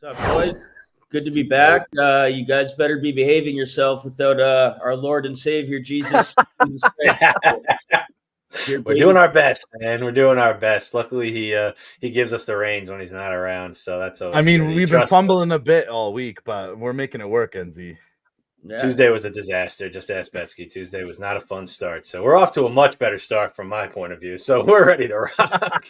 What's up, boys? Good to be back. You guys better be behaving yourself without our Lord and Savior Jesus. Jesus Christ. Your We're doing babies. our best, man. We're doing our best. Luckily, he gives us the reins when he's not around, so that's I always good. mean, He we've been trusts us. fumbling a bit all week, but we're making it work, NZ. Yeah. Tuesday was a disaster. Just ask Betsky. Tuesday was not a fun start, so we're off to a much better start from my point of view. So we're ready to rock.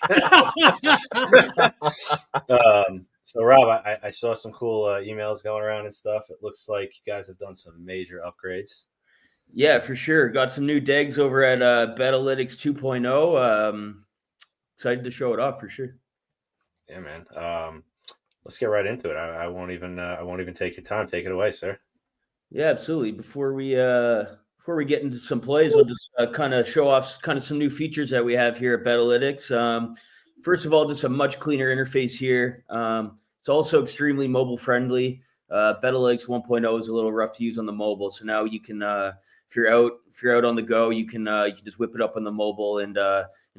So Rob, I saw some cool emails going around and stuff. It looks like you guys have done some major upgrades. Yeah, for sure. Got some new digs over at BetAlytics 2.0. Excited to show it off for sure. Yeah, man. Let's get right into it. I won't even take your time. Take it away, sir. Yeah, absolutely. Before we get into some plays, we'll just kind of show off kind of some new features that we have here at BetAlytics. First of all, just a much cleaner interface here. It's also extremely mobile friendly. BetAlytics 1.0 is a little rough to use on the mobile, so now you can if you're out on the go, you can just whip it up on the mobile and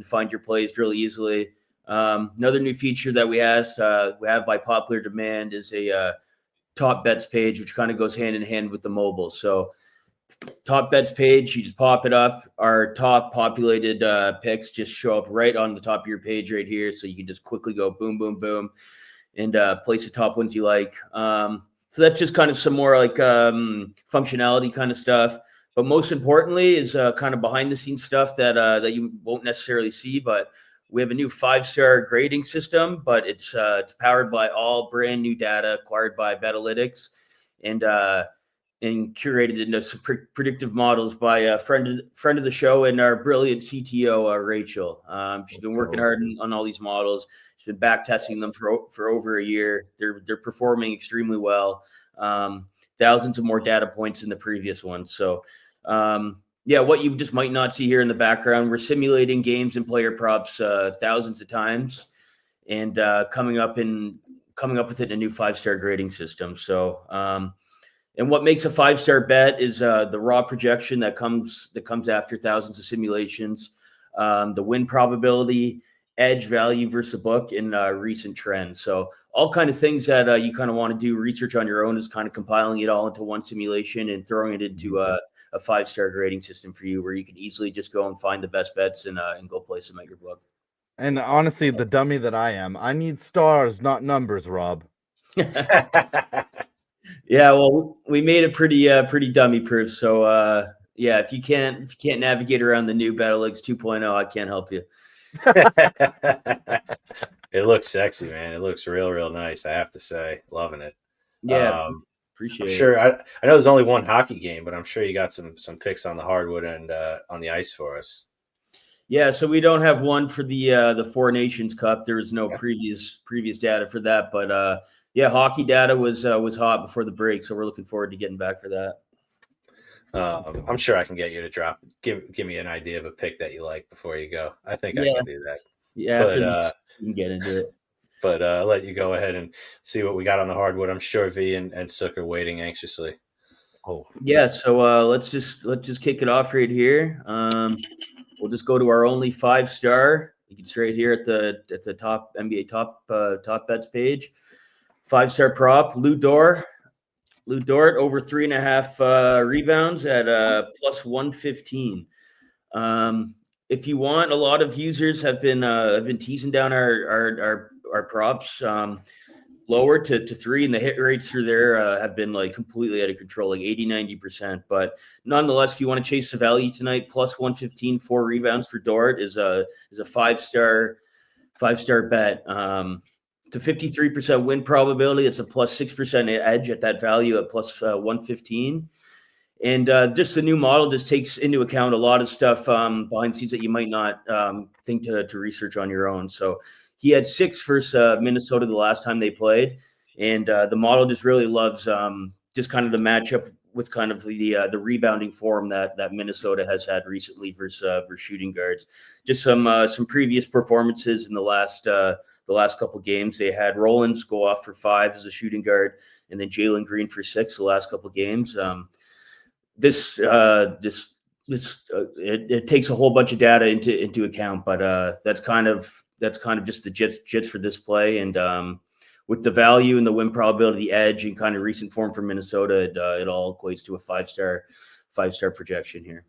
find your plays really easily. Another new feature that we have by popular demand is a top bets page, which kind of goes hand in hand with the mobile. So top bets page, you just pop it up. Our top populated picks just show up right on the top of your page right here. So you can just quickly go boom, boom, boom, and place the top ones you like. So that's just kind of some more like functionality kind of stuff. But most importantly is kind of behind the scenes stuff that you won't necessarily see. But we have a new 5-star grading system, but it's powered by all brand new data acquired by BetAlytics and curated into some predictive models by a friend of the show and our brilliant CTO, Rachel. She's been working hard on all these models. She's been back testing them for over a year. They're performing extremely well. Thousands of more data points than the previous ones. So what you just might not see here in the background, we're simulating games and player props thousands of times, and coming up with it in a new 5-star grading system. So, and what makes a 5-star bet is the raw projection that comes after thousands of simulations, the win probability, edge value versus the book, and recent trends. So all kind of things that you kind of want to do research on your own is kind of compiling it all into one simulation and throwing it into a 5-star grading system for you, where you can easily just go and find the best bets and go place them at your book. And honestly, the dummy that I am, I need stars, not numbers, Rob. Yeah, well, we made it pretty dummy proof. So if you can't navigate around the new BetAlytics 2.0, I can't help you. It looks sexy, man. It looks real nice, I have to say. Loving it. Yeah, appreciate I'm sure. it. I know there's only one hockey game, but I'm sure you got some picks on the hardwood and on the ice for us. Yeah, so we don't have one for the Four Nations Cup. There was no previous data for that, but hockey data was hot before the break, so we're looking forward to getting back for that. I'm sure I can get you to give me an idea of a pick that you like before you go. I think I can do that. Yeah, but you can get into it. But I'll let you go ahead and see what we got on the hardwood. I'm sure V and Sook are waiting anxiously. Oh yeah, so let's just kick it off right here. We'll just go to our only 5-star. You can see right here at the top NBA top bets page. 5-star prop, Lou Dort over 3.5 rebounds at plus 115. If you want, a lot of users have been teasing down our props lower to 3, and the hit rates through there have been like completely out of control, like 80-90%. But nonetheless, if you want to chase the value tonight, plus 115, 4 rebounds for Dort is a 5-star bet. To 53% win probability, it's a plus 6% edge at that value at plus 115. And just the new model just takes into account a lot of stuff behind the scenes that you might not think to research on your own. So he had 6 versus Minnesota the last time they played, and the model just really loves just kind of the matchup with kind of the rebounding form that Minnesota has had recently versus shooting guards. Just some previous performances in the last couple games. They had Rollins go off for 5 as a shooting guard, and then Jalen Green for 6 the last couple games. It takes a whole bunch of data into account, but that's kind of just the jits for this play. And with the value and the win probability, the edge, and kind of recent form from Minnesota, it all equates to a five-star projection here.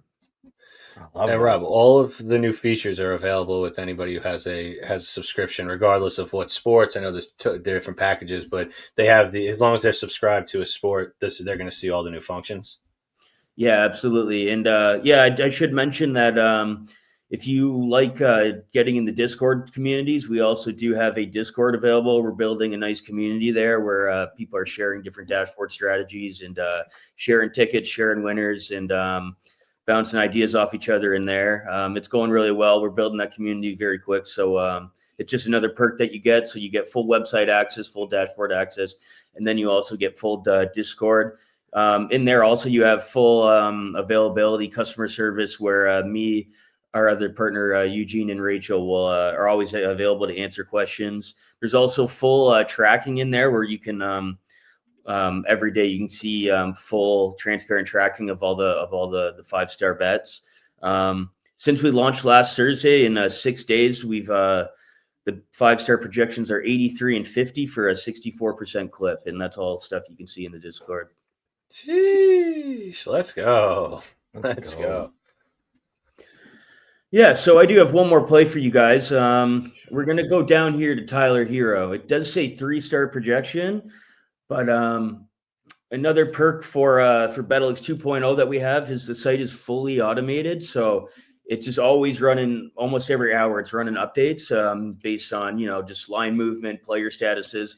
And Rob, all of the new features are available with anybody who has a subscription, regardless of what sports. I know there's different packages, but they have as long as they're subscribed to a sport, they're going to see all the new functions. Yeah, absolutely. And I should mention that if you like getting in the Discord communities, we also do have a Discord available. We're building a nice community there where people are sharing different dashboard strategies and sharing tickets, sharing winners, and bouncing ideas off each other in there. It's going really well. We're building that community very quick. So it's just another perk that you get. So you get full website access, full dashboard access, and then you also get full Discord. In there also you have full availability, customer service, where me, our other partner, Eugene and Rachel are always available to answer questions. There's also full tracking in there where you can every day you can see full transparent tracking of all the 5-star bets. Since we launched last Thursday, in 6 days, we've the 5-star projections are 83 and 50 for a 64% clip, and that's all stuff you can see in the Discord. Jeez, let's go. Let's go. Yeah, so I do have one more play for you guys. We're going to go down here to Tyler Hero. It does say 3-star projection, but another perk for BetAlytics 2.0 that we have is the site is fully automated. So it's just always running almost every hour. It's running updates based on, just line movement, player statuses.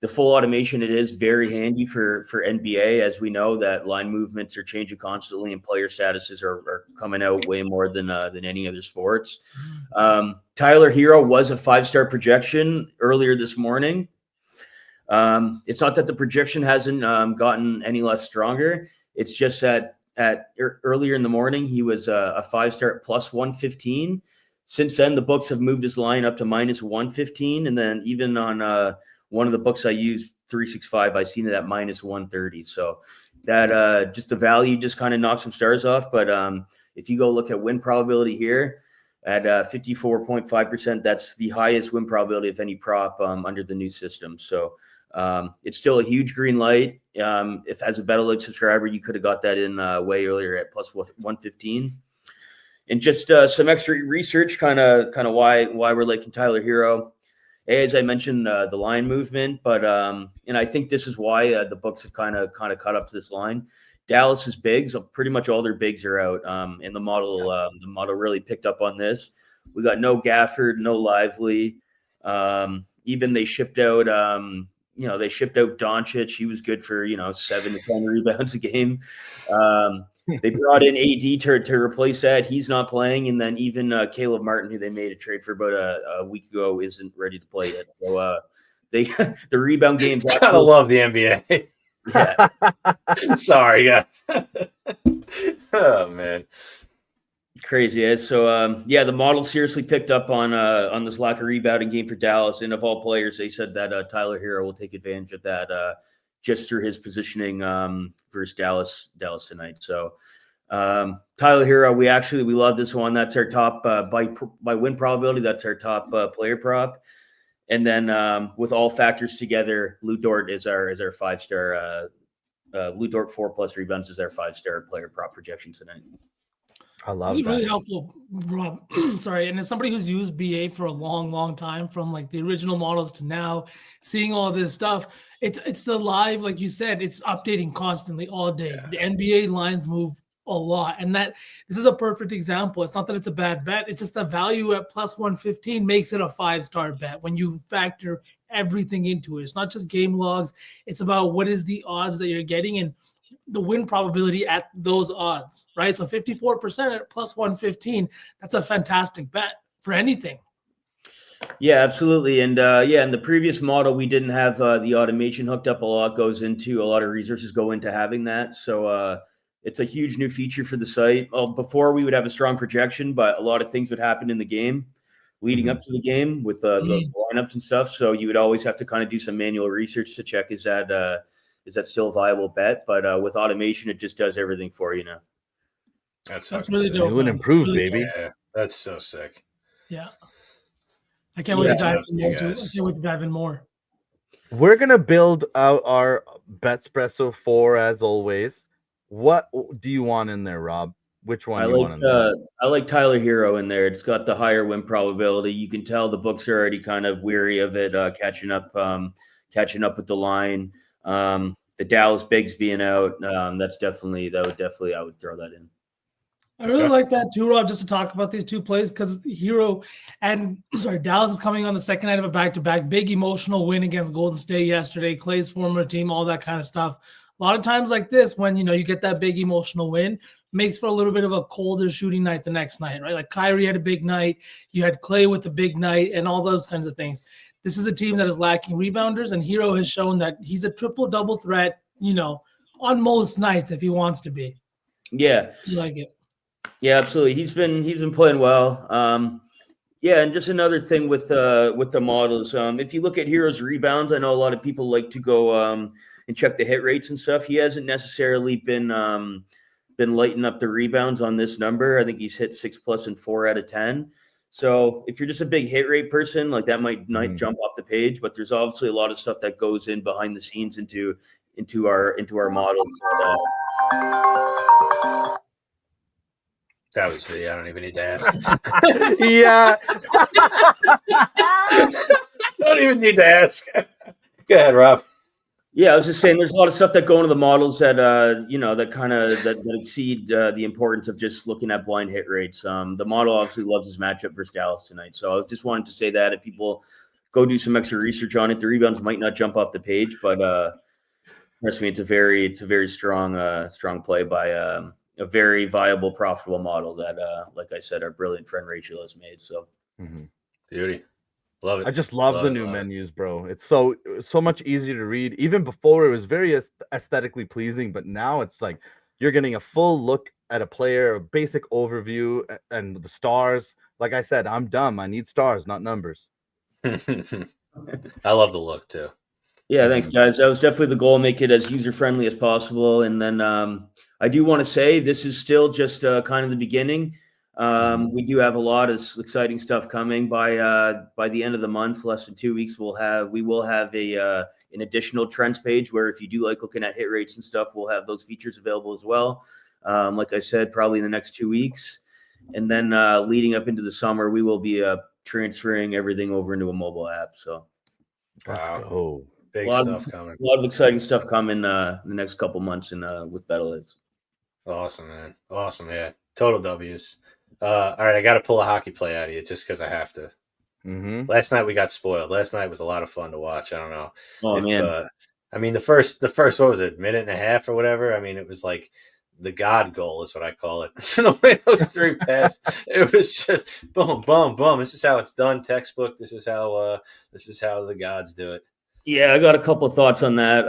The full automation, it is very handy for NBA, as we know that line movements are changing constantly and player statuses are coming out way more than any other sports. Tyler Hero was a 5-star projection earlier this morning. It's not that the projection hasn't gotten any less stronger. It's just that earlier in the morning, he was a 5-star at plus 115. Since then, the books have moved his line up to minus 115. And then even on one of the books I use, 365, I seen it at minus 130. So that just the value just kind of knocks some stars off. But if you go look at win probability here at 54.5%, that's the highest win probability of any prop under the new system. So it's still a huge green light. If as a BetAlytics subscriber, you could have got that in way earlier at plus 115. And just some extra research, kind of why we're liking Tyler Hero. As I mentioned, the line movement, but and I think this is why the books have kind of caught up to this line. Dallas's bigs, pretty much all their bigs are out, and the model really picked up on this. We got no Gafford, no Lively. Even they shipped out, Doncic. He was good for 7 to 10 rebounds a game. They brought in AD to replace that. He's not playing, and then even Caleb Martin, who they made a trade for about a week ago, isn't ready to play yet. So the rebound games. Gotta love the NBA. Yeah. Sorry, guys. Oh man, crazy. So the model seriously picked up on this lack of rebounding game for Dallas, and of all players, they said that Tyler Hero will take advantage of that just through his positioning versus Dallas tonight. So Tyler Hero, we love this one. That's our top by win probability. That's our top player prop. And then with all factors together, Lou Dort is our 5-star. Lou Dort 4+ rebounds is our 5-star player prop projection tonight. I love that. Really helpful, Rob. Sorry. And as somebody who's used BA for a long, long time, from like the original models to now, seeing all this stuff, it's the live, like you said, it's updating constantly all day. Yeah. The NBA lines move a lot. And this is a perfect example. It's not that it's a bad bet. It's just the value at plus 115 makes it a 5-star bet when you factor everything into it. It's not just game logs. It's about what is the odds that you're getting and the win probability at those odds, right? So 54% at plus 115, that's a fantastic bet for anything. Yeah, absolutely. And in the previous model, we didn't have the automation hooked up. A lot of resources go into having that. So it's a huge new feature for the site. Well, before we would have a strong projection, but a lot of things would happen in the game leading up to the game with the lineups and stuff. So you would always have to kind of do some manual research to check, is that still a viable bet? But with automation, it just does everything for you now. That's really dope. New and improved, really baby. Yeah, that's so sick. Yeah. I can't wait to dive in more. I can't wait to dive in more. We're gonna build out our Betspresso 4 as always. What do you want in there, Rob? Which one I do you like want in there? I like Tyler Hero in there. It's got the higher win probability. You can tell the books are already kind of weary of it, catching up with the line. The Dallas Bigs being out, I would throw that in. I really like that too, Rob, just to talk about these two plays because Hero and Dallas is coming on the second night of a back-to-back. Big emotional win against Golden State yesterday, Clay's former team, all that kind of stuff. A lot of times like this, when you get that big emotional win, makes for a little bit of a colder shooting night the next night, right? Like Kyrie had a big night, you had Clay with a big night, and all those kinds of things. This is a team that is lacking rebounders, and Hero has shown that he's a triple-double threat, on most nights if he wants to be. Yeah, you like it. Yeah, absolutely. He's been playing well. Yeah, and just another thing with the models. If you look at Hero's rebounds, I know a lot of people like to go and check the hit rates and stuff. He hasn't necessarily been lighting up the rebounds on this number. I think he's hit 6+ and 4 out of 10. So if you're just a big hit rate person, like that might not jump off the page, but there's obviously a lot of stuff that goes in behind the scenes into our models. That was I don't even need to ask. Yeah. Don't even need to ask. Go ahead, Rob. Yeah, I was just saying there's a lot of stuff that go into the models that that exceed the importance of just looking at blind hit rates. The model obviously loves his matchup versus Dallas tonight. So I just wanted to say that if people go do some extra research on it, the rebounds might not jump off the page, but trust me, it's a very strong play by a very viable, profitable model that, like I said, our brilliant friend Rachel has made. So beauty. Love it. I just love the new menus, bro. It's so much easier to read. Even before, it was very aesthetically pleasing, but now it's like you're getting a full look at a player, a basic overview, and the stars. Like I said, I'm dumb. I need stars, not numbers. I love the look too. Yeah, thanks, guys. That was definitely the goal, make it as user-friendly as possible. And then I do want to say this is still just kind of the beginning. We do have a lot of exciting stuff coming by the end of the month, less than 2 weeks. We will have an additional trends page where if you do like looking at hit rates and stuff, we'll have those features available as well. Like I said, probably in the next 2 weeks. And then leading up into the summer, we will be transferring everything over into a mobile app. So wow. Big stuff coming. A lot of exciting stuff coming in the next couple months with BetAlytics. Awesome, man. Awesome, yeah. Total W's. All right, I got to pull a hockey play out of you just because I have to. Last night we got spoiled. Last night was a lot of fun to watch. I don't know. Oh, man. I mean, the first what was it, minute and a half or whatever? I mean, it was like the God goal is what I call it. The way those three passed, it was just boom, boom, boom. This is how it's done. Textbook. This is how the gods do it. Yeah, I got a couple of thoughts on that.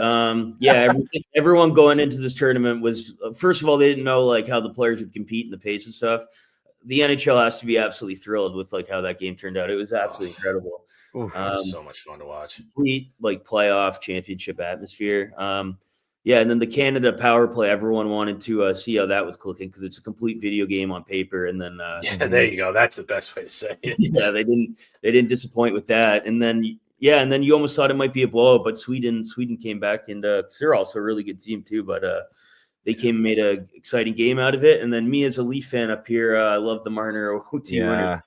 Everyone going into this tournament was, first of all, they didn't know like how the players would compete in the pace and stuff. The NHL has to be absolutely thrilled with like how that game turned out. It was absolutely incredible. It was so much fun to watch. Complete like playoff championship atmosphere. And then the Canada power play, everyone wanted to see how that was clicking because it's a complete video game on paper. And then there you go. That's the best way to say it. Yeah, they didn't disappoint with that. And then you almost thought it might be a blowout, but Sweden came back and they're also a really good team too. But they came and made an exciting game out of it. And then me as a Leaf fan up here, I love the Marner OT winners.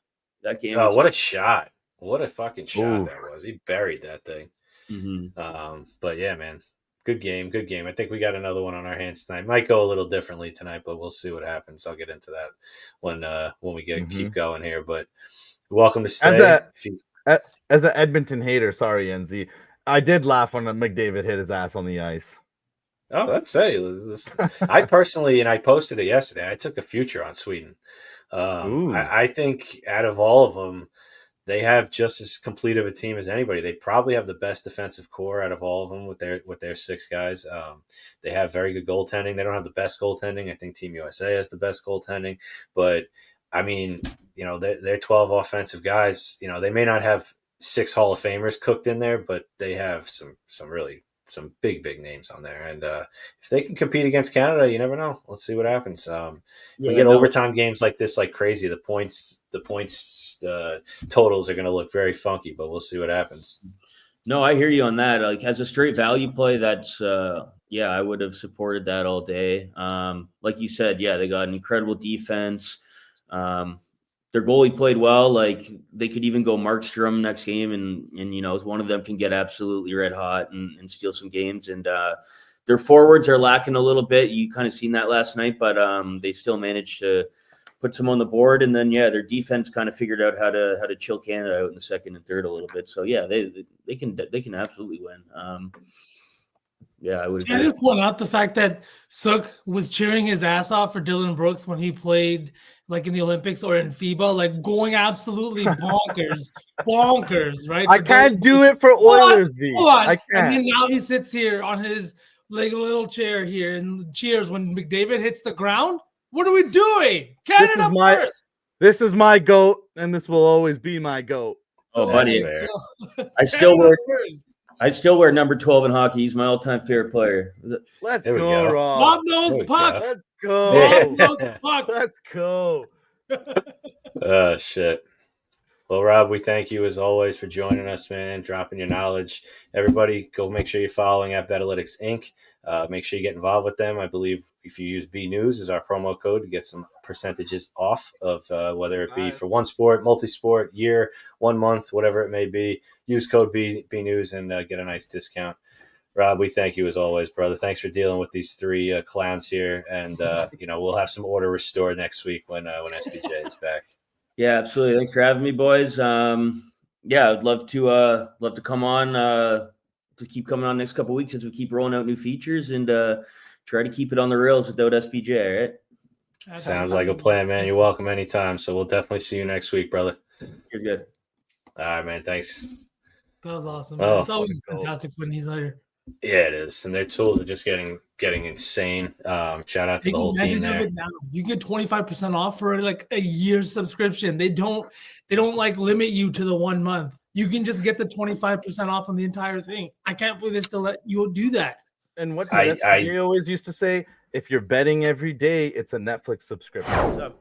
That game. Oh, what a shot! What a fucking shot that was. He buried that thing. But yeah, man, good game. I think we got another one on our hands tonight. Might go a little differently tonight, but we'll see what happens. I'll get into that when we keep going here. But welcome to stay. As an Edmonton hater, sorry, NZ, I did laugh when McDavid hit his ass on the ice. Oh, let's say. Listen, I personally, and I posted it yesterday, I took a future on Sweden. I think out of all of them, they have just as complete of a team as anybody. They probably have the best defensive core out of all of them with their 6 guys. They have very good goaltending. They don't have the best goaltending. I think Team USA has the best goaltending. But, I mean, they're 12 offensive guys. They may not have 6 Hall of Famers cooked in there, but they have some big names on there. And if they can compete against Canada, you never know. Let's see what happens. If we get overtime games like this, like crazy, the points totals are going to look very funky, but we'll see what happens. No, I hear you on that. Like as a straight value play, that's yeah, I would have supported that all day. Like you said, yeah, they got an incredible defense. Their goalie played well. Like they could even go Markstrom next game, and you know, one of them can get absolutely red hot and steal some games. And their forwards are lacking a little bit. You kind of seen that last night, but they still managed to put some on the board. And then yeah, their defense kind of figured out how to chill Canada out in the second and third a little bit. So yeah, they can absolutely win. Yeah, I would. Can I just point out the fact that Sook was cheering his ass off for Dylan Brooks when he played like in the Olympics or in FIBA, like going absolutely bonkers, right? I can't do it for Oilers, V. I can't. And then now he sits here on his like little chair here and cheers when McDavid hits the ground. What are we doing? Canada first. This is my GOAT, and this will always be my GOAT. Oh, buddy, I still wear number 12 in hockey. He's my all-time favorite player. Let's go, Rob. Bob knows puck. Let's go. Bob knows puck. Let's go. Shit. Well, Rob, we thank you as always for joining us, man, dropping your knowledge. Everybody, go make sure you're following at BetAlytics Inc. Make sure you get involved with them. I believe if you use B News as our promo code to get some percentages off of whether it be for one sport, multi-sport, year, 1 month, whatever it may be. Use code B News and get a nice discount. Rob, we thank you as always, brother. Thanks for dealing with these three clowns here, and we'll have some order restored next week when SBJ is back. Yeah, absolutely. Thanks for having me, boys. Yeah, I'd love to come on. To keep coming on next couple of weeks as we keep rolling out new features and try to keep it on the rails without SBJ. All right. Sounds like a plan, man. You're welcome anytime. So we'll definitely see you next week, brother. You're good. All right, man. Thanks. That was awesome. Oh, it's always fantastic when he's here. Yeah, it is, and their tools are just getting insane. Shout out to the whole team there. You get 25% off for like a year's subscription. They don't like limit you to the 1 month. You can just get the 25% off on the entire thing. I can't believe they still let you do that. And what I always used to say, if you're betting every day, it's a Netflix subscription. What's up?